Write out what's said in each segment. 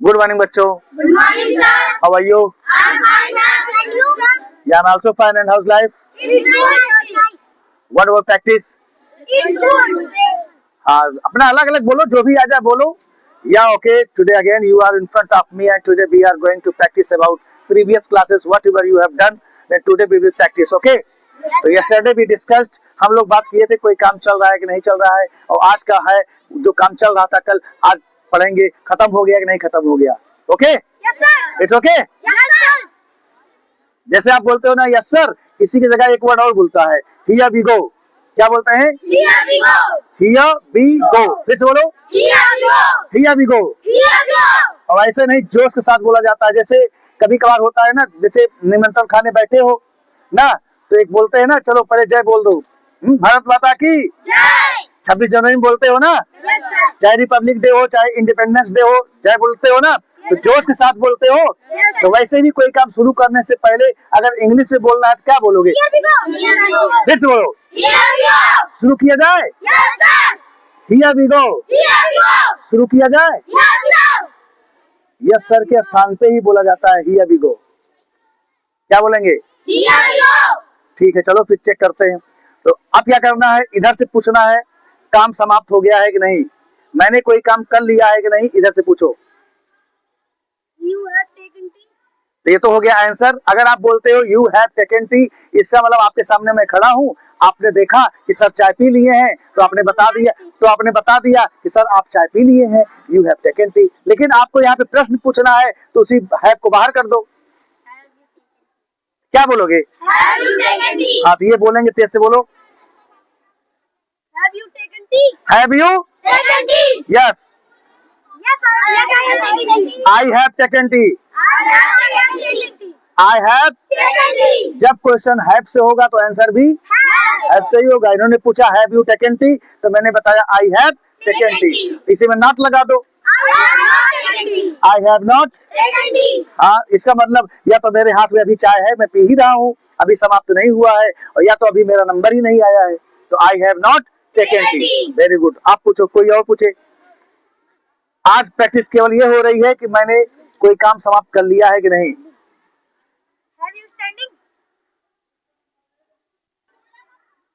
Good morning, bachcho. Good morning, sir. How are you? I'm fine, sir. Thank you, sir. Yeah, I'm also fine. And how's life? It's good. What about practice? It's good. हाँ, अपना अलग अलग बोलो, जो भी आ जाए बोलो. Yeah, okay. Today again you are in front of me, and today we are going to practice about previous classes, whatever you have done. Then today we will practice, okay? तो yesterday we discussed, हम लोग बात किए थे कोई काम चल रहा है कि नहीं चल रहा है, और आज का है जो काम चल रहा था कल, आज पढ़ेंगे खत्म हो गया कि नहीं खत्म हो गया. Okay? Yes, sir. It's okay? Yes, sir. जैसे आप बोलते हो ना यस सर, इसी की जगह एक वर्ड और बोलता है, हियर वी गो. क्या बोलते हैं? Here we go. Here we go. फिर से बोलो, Here we go. Here we go. Here we go. और ऐसे नहीं जोश के साथ बोला जाता है. जैसे कभी कभार होता है ना, जैसे निमंत्रण खाने बैठे हो ना, तो एक बोलते हैं ना, चलो पहले जय बोल दो, भारत माता की. Jai. 26 जनवरी में बोलते हो ना, Yes, sir. चाहे रिपब्लिक डे हो चाहे इंडिपेंडेंस डे हो, जय बोलते हो ना, तो जोश के साथ बोलते हो. Yes, तो वैसे भी कोई काम शुरू करने से पहले अगर इंग्लिश में बोलना है तो क्या बोलोगे? Here we go. Here we go. फिर से बोलो, Here we go. शुरू किया जाए. Yes, sir. Here we go. Here we go. शुरू किया जाए. Yes, sir. यस सर के स्थान पे ही बोला जाता है हियर वी गो. क्या बोलेंगे? Here we go. ठीक है, चलो फिर चेक करते हैं. तो अब क्या करना है, इधर से पूछना है काम समाप्त हो गया है कि नहीं, मैंने कोई काम कर लिया है कि नहीं, इधर से पूछो. You have taken tea. तो ये तो हो गया आंसर. अगर आप बोलते हो यू हैव टेकन टी, इसका मतलब आपके सामने मैं खड़ा हूँ, आपने देखा कि सर चाय पी लिए हैं, तो आपने बता दिया कि सर आप चाय पी लिए हैं, यू हैव टेकन टी. लेकिन आपको यहाँ पे प्रश्न पूछना है, तो उसी हैव को बाहर कर दो. क्या बोलोगे? Have you taken tea? हाँ, तो ये बोलेंगे, तेज से बोलो. Have you taken tea? Have you? Taken tea. Yes, Yes, sir. Yes, I have taken tea. I have taken T. I have taken tea. I have. Taken tea. जब question have से होगा तो आंसर भी have से ही होगा. इन्होंने पूछा have you taken T, तो मैंने बताया आई हैव टेकन टी. इसी में नॉट लगा दो. I have not taken tea. I have not. Taken tea. हाँ, इसका मतलब या तो मेरे हाथ में अभी चाय है, मैं पी ही रहा हूँ, अभी समाप्त नहीं हुआ है, और या तो अभी मेरा नंबर ही नहीं आया है. तो आई have not taken T. Very good. आप पूछो, कोई और पूछे. आज प्रैक्टिस केवल ये हो रही है कि मैंने कोई काम समाप्त कर लिया है कि नहीं. Have you standing?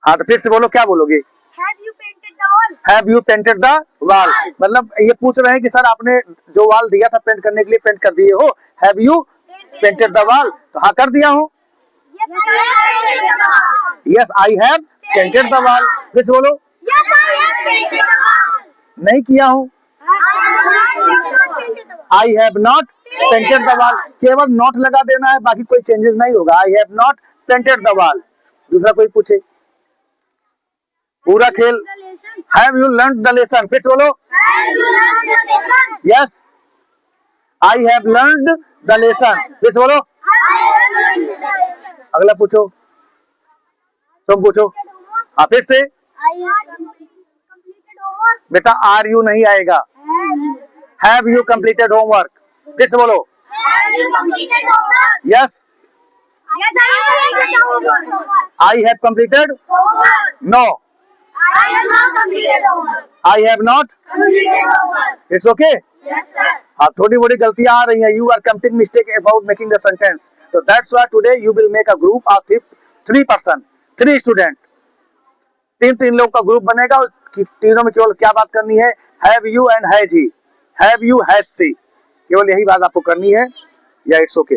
हाँ, तो फिर से बोलो, क्या बोलोगे? Have you painted the wall? Have you painted the wall. मतलब ये पूछ रहे हैं कि सर आपने जो वॉल दिया था पेंट करने के लिए, पेंट कर दिए हो. Have you painted the wall, तो हाँ कर दिया हूँ. Yes, I have painted the wall. Yes, I have painted the wall. फिर से बोलो, Yes, I have painted the wall. नहीं किया हूँ. I have not painted the I have not painted wall. The wall. केवल नॉट लगा देना है, बाकी कोई चेंजेस नहीं होगा. आई have not painted the wall. दूसरा कोई पूछे. पूरा खेल. Have you learn the lesson. फिर से बोलो, Have you learned the lesson? Yes, I have learn the lesson. फिर से बोलो. I have learned the lesson. अगला पूछो, तुम पूछो. हाँ, फिर से. I have completed homework. बेटा आर यू नहीं आएगा. Have you completed homework. फिर से बोलो, Have you completed homework? Yes, Yes, I have completed homework. I have completed. Homework. No, I have not completed homework. I have not. Completed homework. It's okay. Yes, sir. हाँ, थोड़ी बड़ी गलतियां आ रही हैं. You are committing mistake about making the sentence. तो that's why today you will make a group of 3 person, 3 student. 3 लोग का ग्रुप बनेगा, और तीनों में केवल क्या बात करनी है, have you and has he, have you has she. केवल यही बात आपको करनी है. या इट्स ओके.